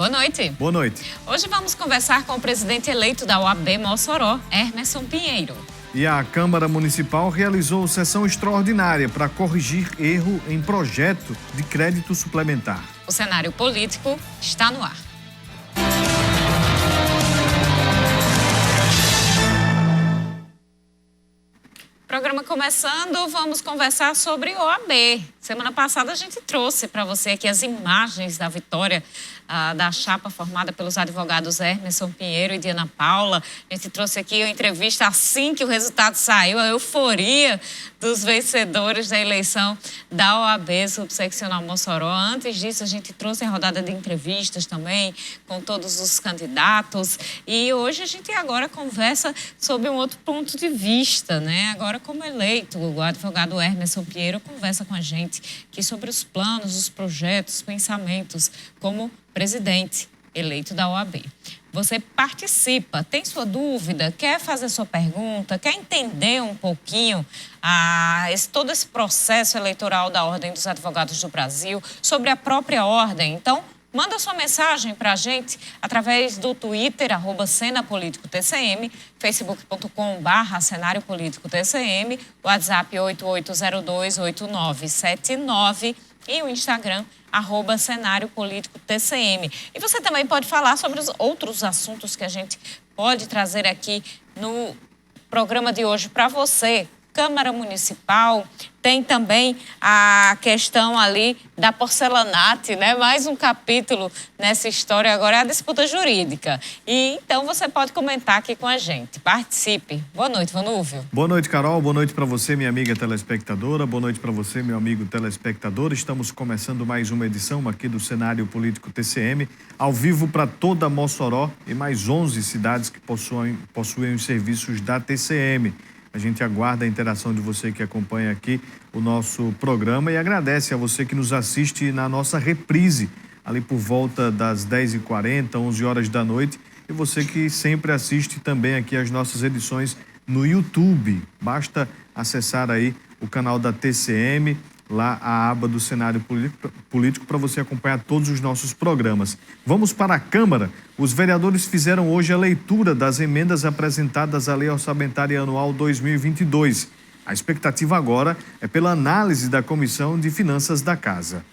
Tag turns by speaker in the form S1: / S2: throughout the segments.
S1: Boa noite.
S2: Boa noite.
S1: Hoje vamos conversar com o presidente eleito da OAB Mossoró, Hermeson Pinheiro.
S2: E a Câmara Municipal realizou sessão extraordinária para corrigir erro em projeto de crédito suplementar.
S1: O cenário político está no ar. Programa começando, vamos conversar sobre OAB. Semana passada a gente trouxe para você aqui as imagens da vitória da chapa formada pelos advogados Hermeson Pinheiro e Diana Paula. A gente trouxe aqui uma entrevista assim que o resultado saiu, a euforia dos vencedores da eleição da OAB Subseccional Mossoró. Antes disso, a gente trouxe a rodada de entrevistas também com todos os candidatos. E hoje a gente agora conversa sobre um outro ponto de vista, né? Agora, como eleito, o advogado Hermeson Pinheiro conversa com a gente aqui sobre os planos, os projetos, os pensamentos como presidente eleito da OAB. Você participa, tem sua dúvida, quer fazer sua pergunta, quer entender um pouquinho todo esse processo eleitoral da Ordem dos Advogados do Brasil, sobre a própria ordem? Então, manda sua mensagem para a gente através do Twitter, @CenaPolíticoTCM, facebook.com/CenárioPolíticoTCM, WhatsApp 88028979 e o Instagram, @CenárioPolíticoTCM. E você também pode falar sobre os outros assuntos que a gente pode trazer aqui no programa de hoje para você. Câmara Municipal, tem também a questão ali da porcelanato, né? Mais um capítulo nessa história agora é a disputa jurídica. E então você pode comentar aqui com a gente. Participe. Boa noite, Vanúvio.
S2: Boa noite, Carol. Boa noite para você, minha amiga telespectadora. Boa noite para você, meu amigo telespectador. Estamos começando mais uma edição aqui do Cenário Político TCM, ao vivo para toda Mossoró e mais 11 cidades que possuem os serviços da TCM. A gente aguarda a interação de você que acompanha aqui o nosso programa e agradece a você que nos assiste na nossa reprise, ali por volta das 10h40, 11 horas da noite, e você que sempre assiste também aqui as nossas edições no YouTube. Basta acessar aí o canal da TCM, lá a aba do Cenário Político, para você acompanhar todos os nossos programas. Vamos para a Câmara. Os vereadores fizeram hoje a leitura das emendas apresentadas à Lei Orçamentária Anual 2022. A expectativa agora é pela análise da Comissão de Finanças da Casa.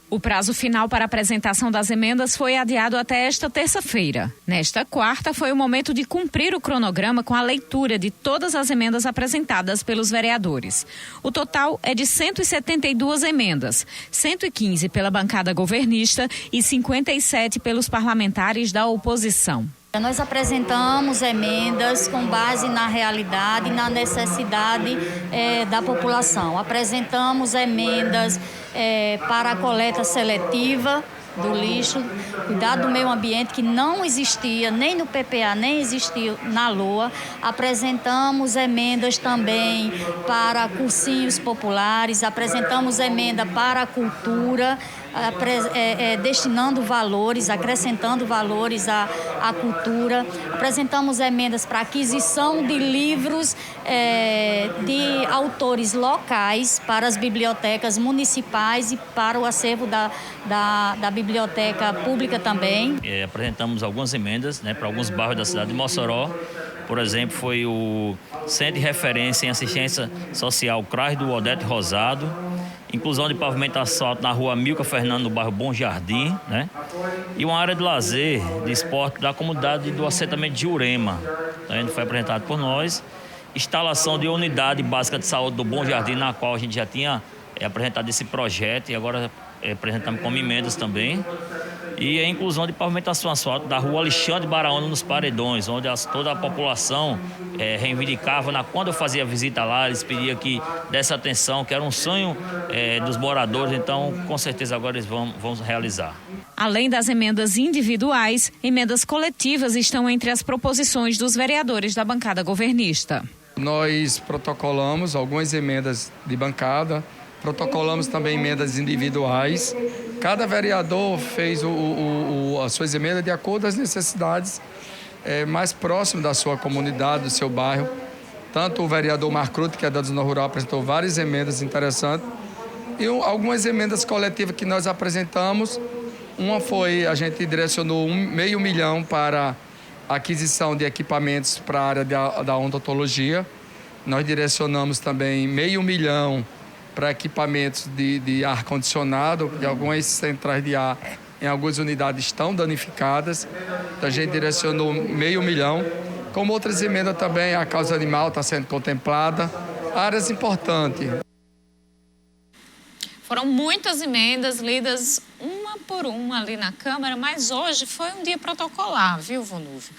S1: O prazo final para a apresentação das emendas foi adiado até esta terça-feira. Nesta quarta, foi o momento de cumprir o cronograma com a leitura de todas as emendas apresentadas pelos vereadores. O total é de 172 emendas, 115 pela bancada governista e 57 pelos parlamentares da oposição.
S3: Nós apresentamos emendas com base na realidade e na necessidade da população. Apresentamos emendas para a coleta seletiva do lixo, cuidado do meio ambiente, que não existia nem no PPA, nem existia na LOA. Apresentamos emendas também para cursinhos populares, apresentamos emenda para a cultura, destinando valores, acrescentando valores à cultura. Apresentamos emendas para aquisição de livros de autores locais para as bibliotecas municipais e para o acervo da biblioteca pública também.
S4: Apresentamos algumas emendas, né, para alguns bairros da cidade de Mossoró. Por exemplo, foi o Centro de Referência em Assistência Social CRAS do Odete Rosado, inclusão de pavimentação na rua Milka Fernando, no bairro Bom Jardim, né? E uma área de lazer, de esporte da comunidade do assentamento de Urema. Então, foi apresentado por nós. Instalação de unidade básica de saúde do Bom Jardim, na qual a gente já tinha apresentado esse projeto e agora apresentamos como emendas também. E a inclusão de pavimentação asfalto da rua Alexandre Baraúna nos Paredões, onde toda a população reivindicava. Quando eu fazia visita lá, eles pediam que desse atenção, que era um sonho dos moradores, então com certeza agora eles vão realizar.
S1: Além das emendas individuais, emendas coletivas estão entre as proposições dos vereadores da bancada governista.
S5: Nós protocolamos algumas emendas de bancada, protocolamos também emendas individuais. Cada vereador fez as suas emendas de acordo com as necessidades mais próximas da sua comunidade, do seu bairro. Tanto o vereador Marcruto, que é da Zona Rural, apresentou várias emendas interessantes. E algumas emendas coletivas que nós apresentamos Uma foi, a gente direcionou R$500 mil para a aquisição de equipamentos para a área da odontologia. Nós direcionamos também R$500 mil para equipamentos de ar-condicionado, porque algumas centrais de ar em algumas unidades estão danificadas. Então a gente direcionou R$500 mil. Como outras emendas também, a causa animal está sendo contemplada. Áreas importantes.
S1: Foram muitas emendas lidas uma por uma ali na Câmara, mas hoje foi um dia protocolar, viu, Vonúvio?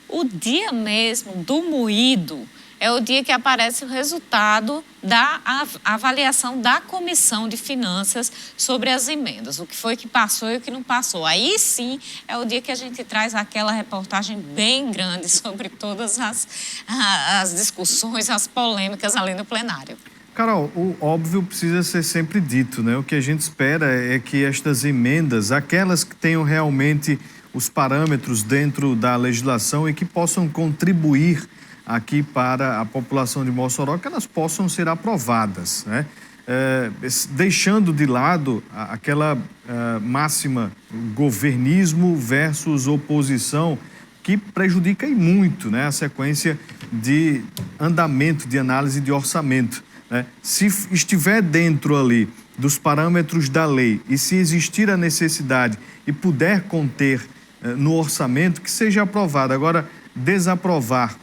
S1: O dia mesmo do moído é o dia que aparece o resultado da avaliação da Comissão de Finanças sobre as emendas, o que foi que passou e o que não passou. Aí sim é o dia que a gente traz aquela reportagem bem grande sobre todas as discussões, as polêmicas ali no plenário.
S2: Carol, o óbvio precisa ser sempre dito, né? O que a gente espera é que estas emendas, aquelas que tenham realmente os parâmetros dentro da legislação e que possam contribuir aqui para a população de Mossoró, que elas possam ser aprovadas, né? Deixando de lado aquela máxima governismo versus oposição, que prejudica e muito, né, a sequência de andamento, de análise de orçamento. Se estiver dentro ali dos parâmetros da lei e se existir a necessidade e puder conter no orçamento, que seja aprovado. Agora, desaprovar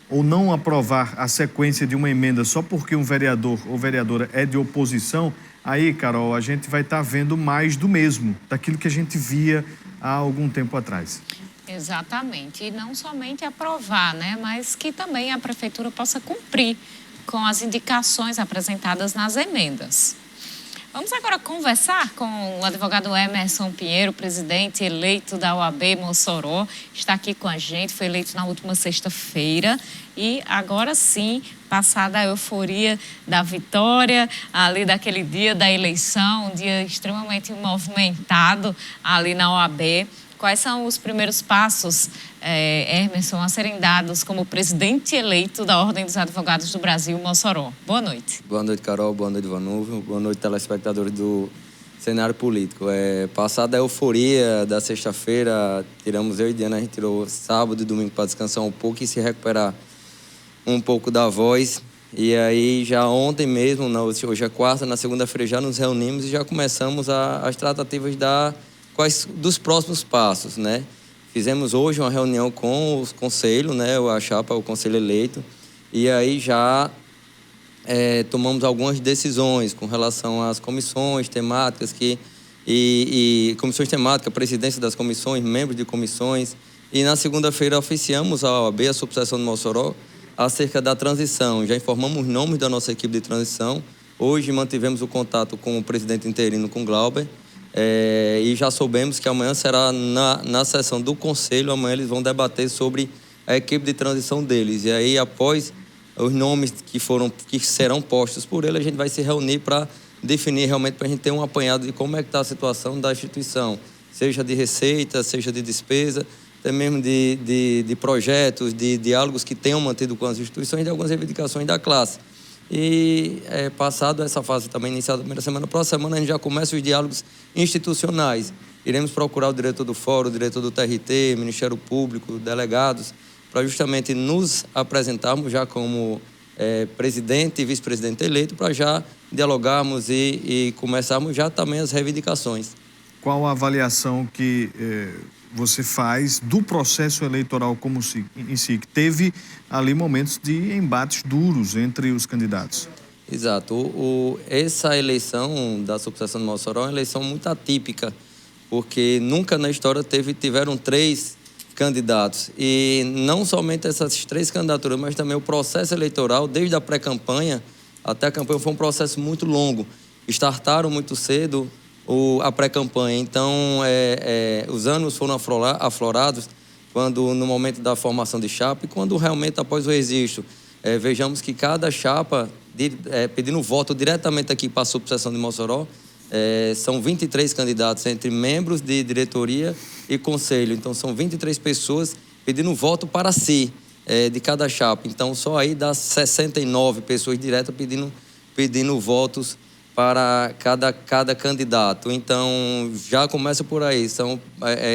S2: ou não aprovar a sequência de uma emenda só porque um vereador ou vereadora é de oposição, aí, Carol, a gente vai estar vendo mais do mesmo, daquilo que a gente via há algum tempo atrás.
S1: Exatamente. E não somente aprovar, né, mas que também a Prefeitura possa cumprir com as indicações apresentadas nas emendas. Vamos agora conversar com o advogado Emerson Pinheiro, presidente eleito da OAB Mossoró. Está aqui com a gente, foi eleito na última sexta-feira e agora sim, passada a euforia da vitória, ali daquele dia da eleição, um dia extremamente movimentado ali na OAB. Quais são os primeiros passos, Emerson, a serem dados como presidente eleito da Ordem dos Advogados do Brasil, Mossoró? Boa noite.
S6: Boa noite, Carol. Boa noite, Vonúvio. Boa noite, telespectadores do cenário político. Passada a euforia da sexta-feira, tiramos eu e Diana, a gente tirou sábado e domingo para descansar um pouco e se recuperar um pouco da voz. E aí, já ontem mesmo, hoje é quarta, na segunda-feira já nos reunimos e já começamos as tratativas quais dos próximos passos, né? Fizemos hoje uma reunião com os conselhos, né? A chapa, o conselho eleito, e aí já tomamos algumas decisões com relação às comissões temáticas e comissões temáticas, presidência das comissões, membros de comissões, e na segunda-feira oficiamos a OAB, a subseção de Mossoró, acerca da transição. Já informamos os nomes da nossa equipe de transição. Hoje mantivemos o contato com o presidente interino, com Glauber, e já soubemos que amanhã será na sessão do conselho, amanhã eles vão debater sobre a equipe de transição deles. E aí, após os nomes que serão postos por ele, a gente vai se reunir para definir realmente, para a gente ter um apanhado de como é que está a situação da instituição, seja de receita, seja de despesa, até mesmo de projetos, de diálogos que tenham mantido com as instituições e de algumas reivindicações da classe. E passado essa fase também iniciada na primeira semana, próxima semana a gente já começa os diálogos institucionais. Iremos procurar o diretor do fórum, o diretor do TRT, Ministério Público, delegados, para justamente nos apresentarmos já como presidente e vice-presidente eleito, para já dialogarmos e começarmos já também as reivindicações.
S2: Qual a avaliação que você faz do processo eleitoral em si, que teve ali momentos de embates duros entre os candidatos?
S6: Exato. Essa eleição da subseção de Mossoró é uma eleição muito atípica, porque nunca na história tiveram 3 candidatos. E não somente essas 3 candidaturas, mas também o processo eleitoral, desde a pré-campanha até a campanha, foi um processo muito longo. Startaram muito cedo a pré-campanha. Então, os ânimos foram aflorados quando, no momento da formação de chapa e quando realmente após o registro, vejamos que cada chapa, pedindo voto diretamente aqui para a subseção de Mossoró, são 23 candidatos entre membros de diretoria e conselho. Então, são 23 pessoas pedindo voto para si, de cada chapa. Então, só aí dá 69 pessoas diretas pedindo votos para cada candidato. Então, já começa por aí.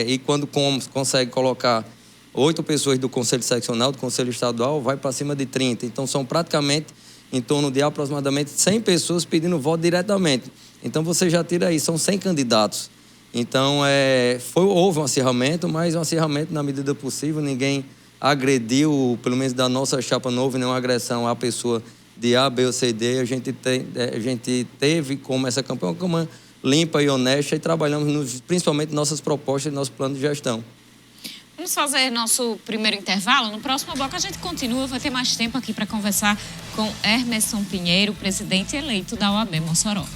S6: E quando consegue colocar 8 pessoas do Conselho Seccional, do Conselho Estadual, vai para cima de 30. Então, são praticamente em torno de aproximadamente 100 pessoas pedindo voto diretamente. Então, você já tira aí, são 100 candidatos. Então, houve um acirramento, mas um acirramento na medida possível. Ninguém agrediu, pelo menos da nossa chapa, não houve nenhuma agressão à pessoa de A, B ou C, D. A gente teve como essa campanha uma campanha limpa e honesta e trabalhamos principalmente nossas propostas e nosso plano de gestão.
S1: Vamos fazer nosso primeiro intervalo. No próximo bloco a gente continua, vai ter mais tempo aqui para conversar com Hermeson Pinheiro, presidente eleito da OAB Mossoró.